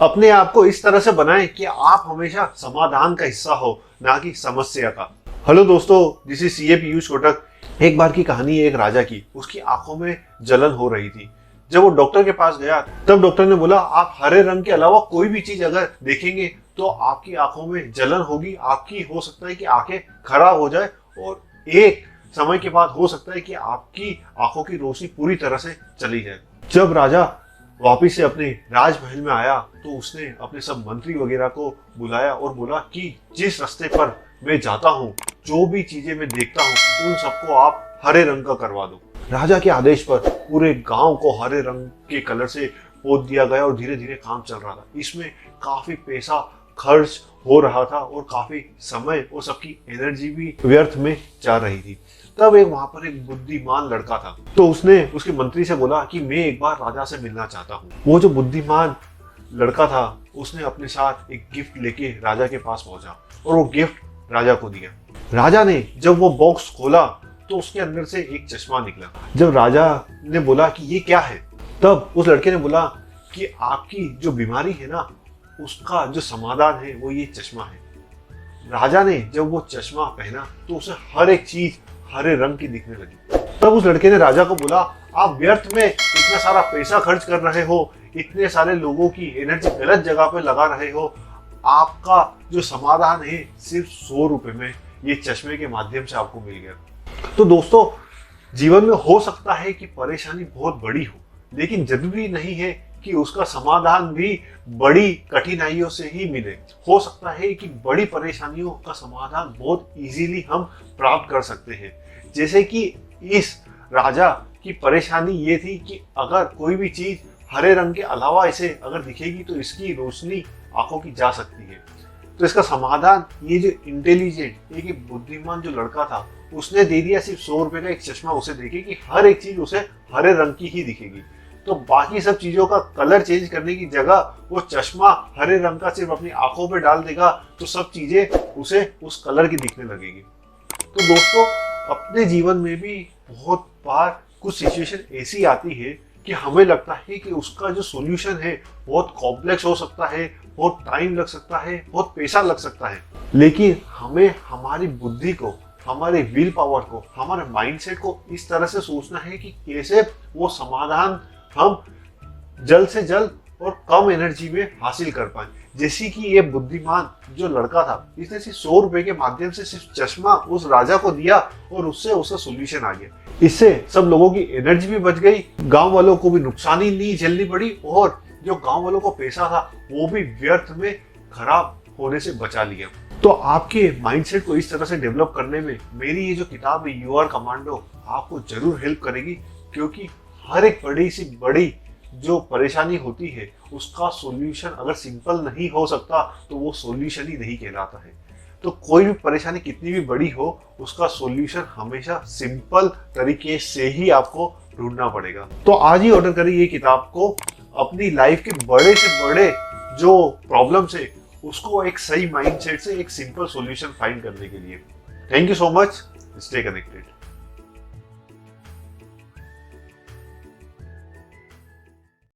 अपने आप को इस तरह से बनाएं कि आप हमेशा समाधान का हिस्सा हो, ना कि समस्या का। हेलो दोस्तों, this is CA Piyush Kotak. एक बार की कहानी है एक राजा की। उसकी आंखों में जलन हो रही थी। जब वो डॉक्टर के पास गया तब डॉक्टर ने बोला, आप हरे रंग के अलावा कोई भी चीज अगर देखेंगे तो आपकी आंखों में जलन होगी, आपकी हो सकता है कि आंखें खराब हो जाए और एक समय के बाद हो सकता है कि आपकी आंखों की रोशनी पूरी तरह से चली जाए। जब राजा वापिस से अपने राजमहल में आया तो उसने अपने सब मंत्री वगैरह को बुलाया और बोला कि जिस रास्ते पर मैं जाता हूँ, जो भी चीजें मैं देखता हूँ, उन सबको आप हरे रंग का करवा दो। राजा के आदेश पर पूरे गांव को हरे रंग के कलर से पोत दिया गया और धीरे धीरे काम चल रहा था। इसमें काफी पैसा खर्च हो रहा था और काफी समय और सबकी एनर्जी भी व्यर्थ में जा रही थी। तब वहां पर एक बुद्धिमान लड़का था, तो उसने उसके मंत्री से बोला कि मैं एक बार राजा से मिलना चाहता हूँ। वो जो बुद्धिमान लड़का था उसने अपने साथ एक गिफ्ट लेके राजा के पास पहुंचा और वो गिफ्ट राजा को दिया। राजा ने जब वो बॉक्स खोला तो उसके अंदर से एक चश्मा निकला। जब राजा ने बोला कि ये क्या है, तब उस लड़के ने बोला कि आपकी जो बीमारी है ना, उसका जो समाधान है वो ये चश्मा है। राजा ने जब वो चश्मा पहना तो उसे हर एक चीज हरे रंग की दिखने लगी। तब उस लड़के ने राजा को बोला, आप व्यर्थ में इतना सारा पैसा खर्च कर रहे हो, इतने सारे लोगों की एनर्जी गलत जगह पे लगा रहे हो। आपका जो समाधान है सिर्फ 100 रुपए में ये चश्मे के माध्यम से आपको मिल गया। तो दोस्तों, जीवन में हो सकता है कि परेशानी बहुत बड़ी हो, लेकिन जरूरी नहीं है कि उसका समाधान भी बड़ी कठिनाइयों से ही मिले। हो सकता है कि बड़ी परेशानियों का समाधान बहुत इजीली हम प्राप्त कर सकते हैं। जैसे कि इस राजा की परेशानी ये थी कि अगर कोई भी चीज हरे रंग के अलावा इसे अगर दिखेगी तो इसकी रोशनी आंखों की जा सकती है। तो इसका समाधान ये जो इंटेलिजेंट, एक बुद्धिमान जो लड़का था, उसने दे दिया सिर्फ 100 रुपए का एक चश्मा उसे देके कि हर एक चीज उसे हरे रंग की ही दिखेगी। तो बाकी सब चीजों का कलर चेंज करने की जगह वो चश्मा हरे रंग का सिर्फ अपनी आंखों पे डाल देगा तो सब चीजें उसे उस कलर की दिखने लगेगी। तो दोस्तों, अपने जीवन में भी बहुत बार कुछ सिचुएशन ऐसी आती है कि हमें लगता है कि उसका जो सॉल्यूशन है बहुत कॉम्प्लेक्स हो सकता है, बहुत टाइम लग सकता है, बहुत पैसा लग सकता है, लेकिन हमें हमारी बुद्धि को, हमारे विल पावर को, हमारे माइंडसेट को इस तरह से सोचना है कि कैसे वो समाधान हम जल्द से जल्द और कम एनर्जी में हासिल कर पाए। जैसे कि ये बुद्धिमान जो लड़का था, इसने सिर्फ 100 रुपए के माध्यम से सिर्फ चश्मा उस राजा को दिया और उससे उसका सोल्यूशन आ गया। इससे सब लोगों की एनर्जी भी बच गई, गांव वालों को भी नुकसानी नहीं झेलनी पड़ी और जो गांव वालों को पैसा था वो भी व्यर्थ में खराब होने से बचा लिया। तो आपके माइंडसेट को इस तरह से डेवलप करने में मेरी ये जो किताब है यू आर कमांडो आपको जरूर हेल्प करेगी, क्योंकि हर एक बड़ी सी बड़ी जो परेशानी होती है उसका सॉल्यूशन अगर सिंपल नहीं हो सकता तो वो सॉल्यूशन ही नहीं कहलाता है। तो कोई भी परेशानी कितनी भी बड़ी हो, उसका सॉल्यूशन हमेशा सिंपल तरीके से ही आपको ढूंढना पड़ेगा। तो आज ही ऑर्डर करिए ये किताब को, अपनी लाइफ के बड़े से बड़े जो प्रॉब्लम्स है उसको एक सही माइंडसेट से एक सिंपल सॉल्यूशन फाइंड करने के लिए। Thank you so much, stay connected.